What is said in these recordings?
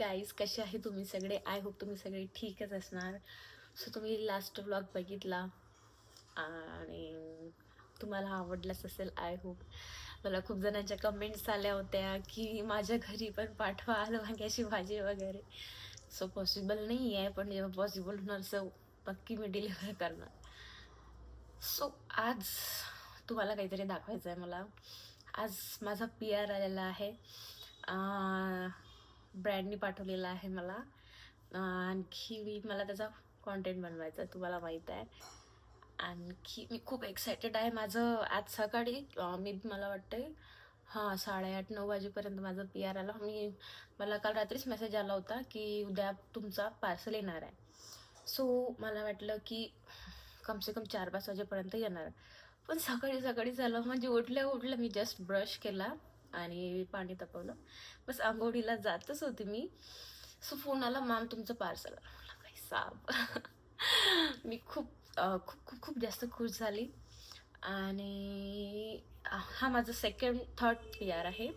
Guys, कसे आहे तुम्ही सगळे? आय होप तुम्ही सगळे ठीकच असणार. सो तुम्ही लास्ट व्लॉग बघितला आणि तुम्हाला आवडलाच असेल आय होप. मला खूप जणांच्या कमेंट्स आल्या होत्या की माझ्या घरी पण पाठवा वांग्याची भाजी वगैरे. सो पॉसिबल नाही आहे, पण जेव्हा पॉसिबल होणार सो पक्की मी डिलिव्हर करणार. सो आज तुम्हाला काहीतरी दाखवायचं आहे मला. आज माझा PR आलेला आहे, ब्रँडनी पाठवलेला आहे मला. आणखी मला त्याचा कॉन्टेंट बनवायचा आहे, तुम्हाला माहीत आहे. आणखी मी खूप एक्सायटेड आहे. माझं आज सकाळी मला वाटते 8:30-9 वाजेपर्यंत माझं PR आला. मला काल रात्रीच मेसेज आला होता की उद्या तुमचा पार्सल येणार आहे. सो मला वाटलं की कमसे कम 4-5 वाजेपर्यंत येणार. पण सकाळी सकाळी झालं, म्हणजे उठल्या उठल्या मी जस्ट ब्रश केला आणि पाणी तापवलं, बस आंघोळीला जातच होते मी. सो फोन आला, मॅम तुमचं पार्सल. काही साप. मी खूप खूप खूप खूप जास्त खुश झाली. आणि हा माझा थर्ड PR आहे.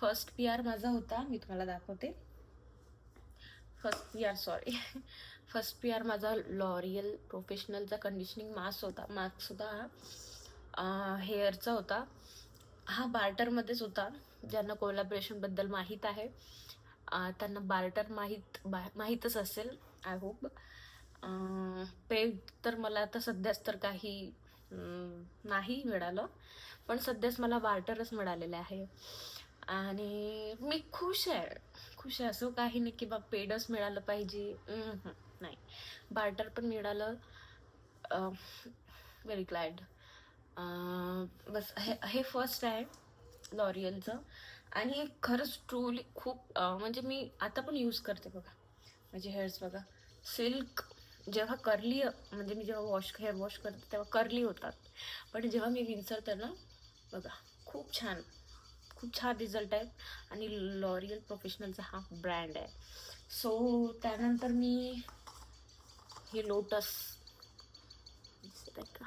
फर्स्ट PR माझा होता, मी तुम्हाला दाखवते. फर्स्ट PR माझा लॉरियल प्रोफेशनलचा कंडिशनिंग मास्क होता. हेअरचा होता. हा बार्टरमध्येच होता. ज्यांना कोलॅबरेशनबद्दल माहीत आहे त्यांना बार्टर माहीतच असेल आय होप. पेड तर मला आता सध्याच तर काही नाही मिळालं, पण सध्याच मला बार्टरच मिळालेलं आहे. आणि मी खुश आहे. असं काही नाही की बा पेडच मिळालं पाहिजे, नाही, बार्टर पण मिळालं. Very glad. बस हे फर्स्ट आहे लॉरियलचं. आणि खरंच ट्रूली खूप म्हणजे मी आता पण यूज करते बघा. माझे हेअर्स बघा, सिल्क. जेव्हा कर्ली, म्हणजे मी जेव्हा हेअर वॉश करते तेव्हा कर्ली होतात, पण जेव्हा मी विंचरते ना बघा, खूप छान रिझल्ट आहे. आणि लॉरियल प्रोफेशनलचा हा ब्रँड आहे. सो त्यानंतर मी हे लोटस का,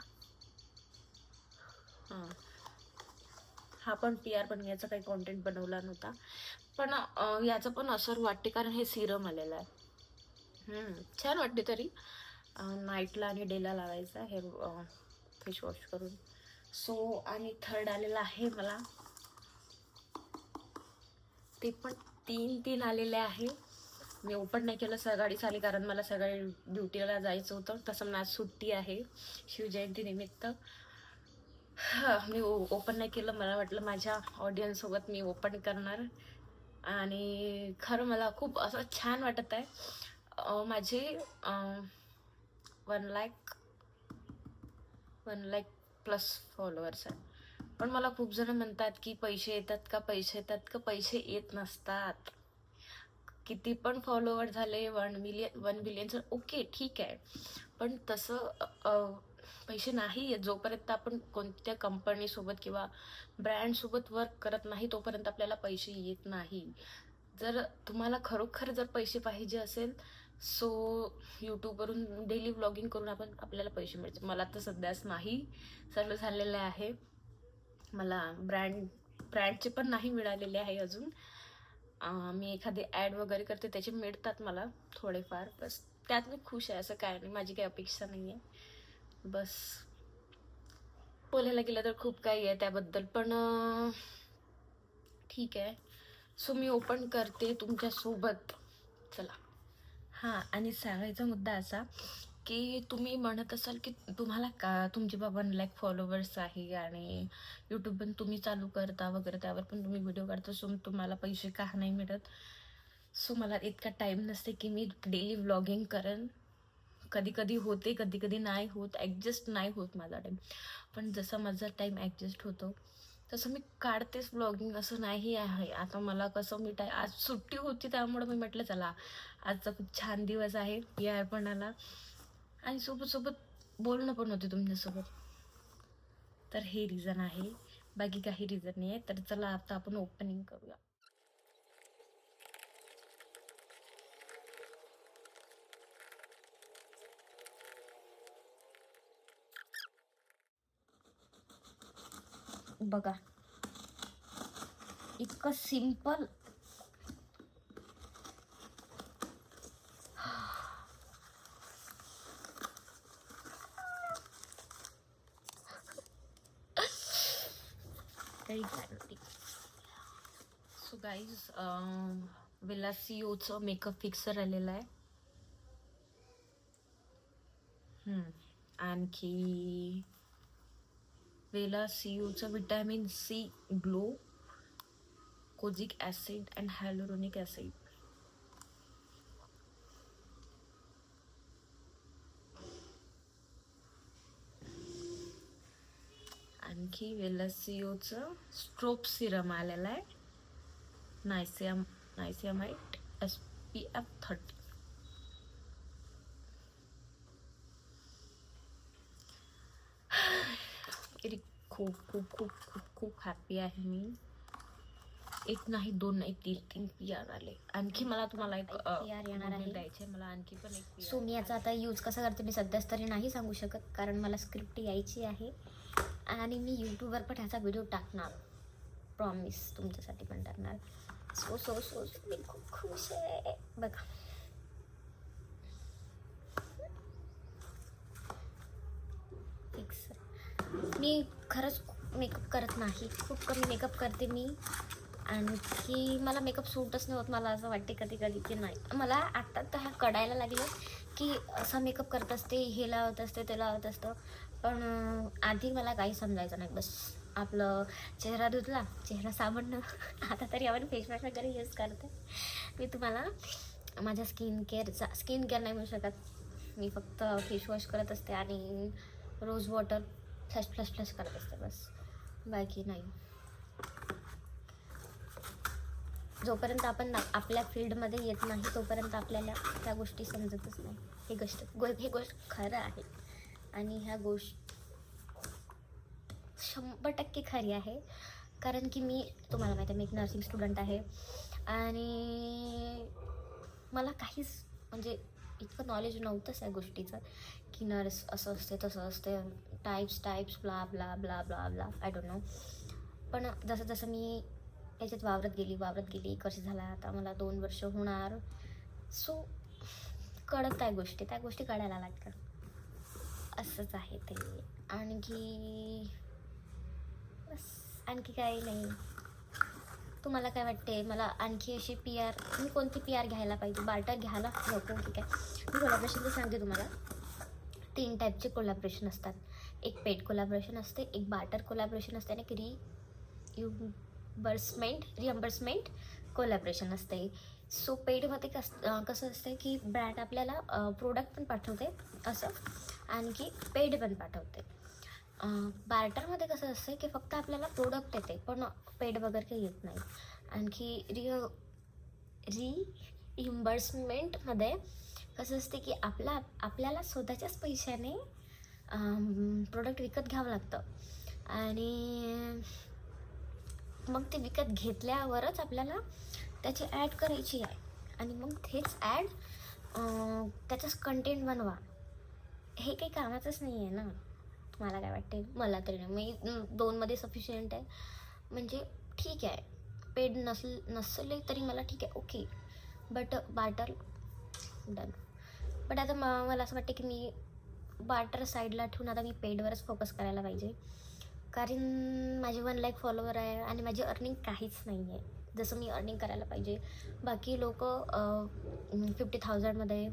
हा पण PR पण याचा काही कॉन्टेंट बनवला नव्हता, पण याचं पण असर वाटते कारण हे सिरम आलेलं आहे. छान वाटते तरी. नाईटला आणि डेला लावायचा हेअर फेस वॉश करून. सो आणि थर्ड आलेला आहे मला, ते पण 3 आलेले आहे. मी ओपन नाही केलं, सकाळीच आली कारण मला सकाळी ड्युटीला जायचं होतं. तसं मला आज सुट्टी आहे शिवजयंती निमित्त. मी ओपन नाही केलं. मला वाटलं माझ्या ऑडियन्ससोबत मी ओपन करणार. आणि खरं मला खूप असं छान वाटत आहे. माझे 1 लाख प्लस फॉलोअर्स आहे. पण मला खूप जण म्हणतात की पैसे येतात का, पैसे येत नसतात. किती पण फॉलोअर झाले, 1 बिलियन ओके ठीक आहे, पण तसं पैसे नाही येत जोपर्यंत आपण कोणत्या कंपनीसोबत किंवा ब्रँडसोबत वर्क करत नाही तोपर्यंत आपल्याला पैसे येत नाही. जर तुम्हाला खरोखर जर पैसे पाहिजे असेल सो यूट्यूबवरून डेली व्लॉगिंग करून आपल्याला पैसे मिळतील. मला तर सध्याच नाही चालू झालेलं आहे. मला ब्रँडचे पण नाही मिळालेले आहे अजून. मी एखादी ॲड वगैरे करते त्याचे मिळतात मला थोडेफार, बस त्यात मी खुश आहे. असं काय नाही, माझी काही अपेक्षा नाही आहे. बस बोलायला गेलं तर खूप काही आहे त्याबद्दल, पण ठीक आहे. सो मी ओपन करते तुमच्यासोबत. चला. आणि सांगायचा मुद्दा असा की तुम्ही म्हणत असाल की तुम्हाला का तुमचे 1 लाख फॉलोवर्स आहे आणि यूट्यूब पण तुम्ही चालू करता वगैरे, त्यावर पण तुम्ही व्हिडिओ काढता, सो तुम्हाला पैसे का नाही मिळत. सो मला इतका टाईम नसते की मी डेली व्लॉगिंग करेन. कधी कधी होते, कधी कधी नाही होत, ॲडजस्ट नाही होत माझा टाईम. पण जसा माझा टाईम ॲडजस्ट होतो तसं मी काढतेच व्लॉगिंग, असं नाही आहे. आता मला कसं आज सुट्टी होती त्यामुळं मी म्हटलं चला आजचा खूप छान दिवस आहे, PR पण आला आणि सोबत बोलणं पण होते तुमच्यासोबत. तर हे रिझन आहे, बाकी काही रिझन नाही आहे. तर चला आता आपण ओपनिंग करूया. बघा, इतकं simple very glad. So guys, विला सीओचं मेकअप फिक्सर आलेलं आहे. आणखी वेला सीओचं vitamin C glow, kojic acid and hyaluronic acid. आणखी वेला सीओचं स्ट्रोप सिरम आलेलं आहे, नायसियामाइट SPF 30. खूप खूप खूप खूप खूप हॅपी आहे मी. एक नाही, दोन नाही, तीन PR आले. आणखी मला तुम्हाला एक PR येणार आहे द्यायचे मला, आणखी पण एक. सो मी याचा आता यूज कसा करते मी सध्याच तरी नाही सांगू शकत, कारण मला स्क्रिप्ट यायची आहे आणि मी यूट्यूबवर पण ह्याचा व्हिडिओ टाकणार, प्रॉमिस तुमच्यासाठी पण टाकणार. सो सो सो मी खूप खुश आहे. बघा फिक्स. मी खरंच मेकअप करत नाही, खूप कमी मेकअप करते मी. आणखी मला मेकअप सूटच नाही होत. मला असं वाटते कधी कधी की नाही, मला आत्ता तर ह्या कळायला लागलं की असं मेकअप करत असते, हे लावत असते, ते लावत असतं. पण आधी मला काही समजायचं नाही. बस आपलं चेहरा धुतला, चेहरा साबण, आता तरी आपण फेस वॉश वगैरे यूज करते. मी तुम्हाला माझ्या स्किन केअर नाही म्हणू शकत, मी फक्त फेस वॉश करत असते आणि रोज वॉटर फ्लश करत असते, बस बाकी नाही. जोपर्यंत आपण आपल्या फील्डमध्ये येत नाही तोपर्यंत आपल्याला त्या गोष्टी समजतच नाही. ही गोष्ट खरं आहे आणि ह्या गोष्ट 100% खरी आहे. कारण की तुम्हाला माहिती आहे, मी एक नर्सिंग स्टुडंट आहे आणि मला काहीच म्हणजे इतकं नॉलेज नव्हतंच या गोष्टीचं की नर्स असं असते तसं असते, types blah blah blah blah blah I don't know. पण जसं मी त्याच्यात वावरत गेली 1 वर्ष झाला, आता मला 2 वर्ष होणार. सो कळत त्या गोष्टी कळायला लागतात. असंच आहे ते. आणखी काही नाही. तुम्हाला काय वाटते, मला आणखी अशी PR मी कोणती PR घ्यायला पाहिजे? बार्टर घ्यायला नको की काय? मी कोलॅबरेशनचं सांगते तुम्हाला. 3 टाईपचे कोलॅबरेशन असतात. एक पेड कोलॅबरेशन असते, एक बार्टर कोलॅबरेशन असते आणि एक रिअम्बर्समेंट कोलॅबरेशन असते. सो पेडमध्ये कसं असतं की ब्रँड आपल्याला प्रोडक्ट पण पाठवते असं, आणखी पेड पण पाठवते. बार्टरमध्ये कसं असतं की फक्त आपल्याला प्रोडक्ट येते पण पेड वगैरे काही येत नाही. आणखी रिइम्बर्समेंटमध्ये कसं असते की आपल्याला स्वतःच्याच पैशाने प्रोडक्ट विकत घ्यावं लागतं आणि मग ते विकत घेतल्यावरच आपल्याला त्याची ॲड करायची आहे आणि मग तेच ॲड त्याचाच कंटेंट बनवा. हे काही कामाचंच नाही आहे ना. तुम्हाला काय वाटते? मला तरी नाही. मी 2मध्ये सफिशियंट आहे. म्हणजे ठीक आहे, पेड नसले तरी मला ठीक आहे, okay. But barter done. But आता मला असं वाटते की मी बार्टर साईडला ठेवून आता मी पेडवरच फोकस करायला पाहिजे. कारण माझे 1 लाख फॉलोवर आहे आणि माझी अर्निंग काहीच नाही आहे जसं मी अर्निंग करायला पाहिजे. बाकी लोक 50,000मध्ये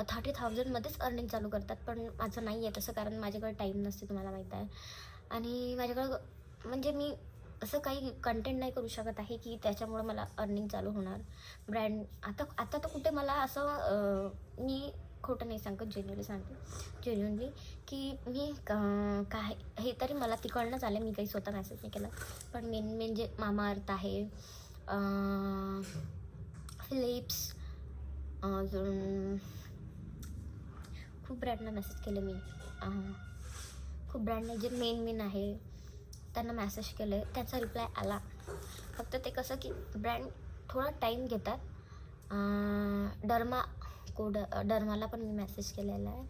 30,000मध्येच अर्निंग चालू करतात, पण माझं नाही आहे तसं. कारण माझ्याकडे टाईम नसते, तुम्हाला माहीत आहे. आणि माझ्याकडं म्हणजे मी असं काही कंटेंट नाही करू शकत आहे की त्याच्यामुळं मला अर्निंग चालू होणार. ब्रँड आता तर कुठे मला असं मी खोटं नाही सांगत, जेन्युअनली की मी काय हे तरी मला तिकडनंच आलं, मी काही स्वतः मॅसेज नाही केला. पण मेन जे मामाअर्थ आहे, फिलिप्स, अजून खूप ब्रँडना मेसेज केले मी. खूप ब्रँडने जे मेन आहे त्यांना मेसेज केले, त्याचा रिप्लाय आला. फक्त ते कसं की ब्रँड थोडा टाईम घेतात. डर्माला पण मी मेसेज केलेला आहे.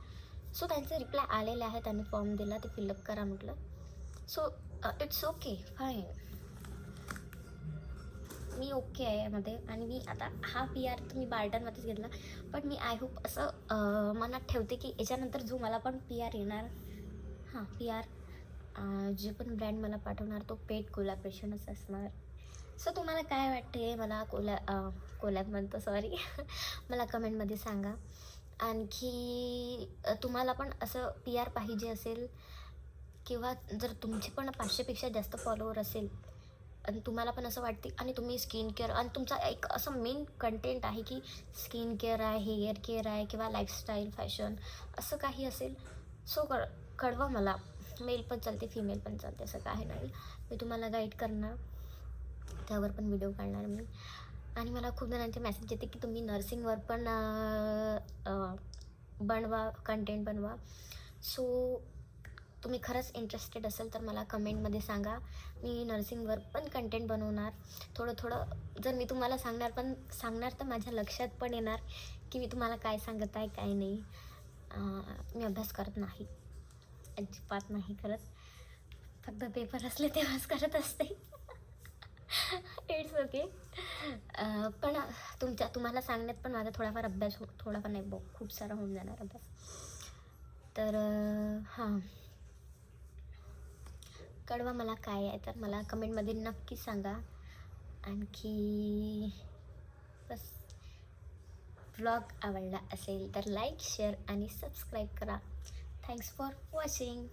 सो त्यांचे रिप्लाय आलेले आहे, त्यांनी फॉर्म दिला, ते फिलअप करा म्हटलं. So it's okay, fine, me okay आहे यामध्ये. आणि मी आता हा PR तर मी बार्टरमध्येच घेतला, पण मी आय होप असं मनात ठेवते की याच्यानंतर जो मला पण PR येणार, PR जे पण ब्रँड मला पाठवणार तो पेड कोलॅबरेशनच असणार. सो तुम्हाला काय वाटते मला कोलॅब म्हणतो सॉरी मला कमेंटमध्ये सांगा. आणखी तुम्हाला पण असं PR पाहिजे असेल किंवा जर तुमचे पण 500पेक्षा जास्त फॉलोवर असेल आणि तुम्हाला पण असं वाटते आणि तुम्ही स्किन केअर आणि तुमचा एक असं मेन कंटेंट आहे की स्किन केअर आहे, हेअर केअर आहे किंवा लाईफस्टाईल फॅशन असं काही असेल, सो कळवा मला. मेल पण चालते, फिमेल पण चालते, असं काही नाही. मी तुम्हाला गाईड करणार, त्यावर पण व्हिडिओ काढणार मी. आणि मला खूप जणांचे मेसेज येते की तुम्ही नर्सिंगवर पण बनवा, कंटेंट बनवा. सो तुम्ही खरंच इंटरेस्टेड असेल तर मला कमेंटमध्ये सांगा. मी नर्सिंगवर पण कंटेंट बनवणार. थोडं जर मी तुम्हाला सांगणार तर माझ्या लक्षात पण येणार की मी तुम्हाला काय सांगत आहे काय नाही. मी अभ्यास करत नाही, अजिबात नाही करत. फक्त पेपर असले तेव्हाच करत असते. It's okay. पण तुम्हाला सांगण्यात पण माझा थोडाफार अभ्यास थोडाफार नाही खूप सारा होऊन जाणार अभ्यास. तर हां, कळवा मला काय आहे तर मला कमेंटमध्ये नक्की सांगा. आणखी बस, व्लॉग आवडला असेल तर लाईक, शेअर आणि सबस्क्राईब करा. Thanks for watching.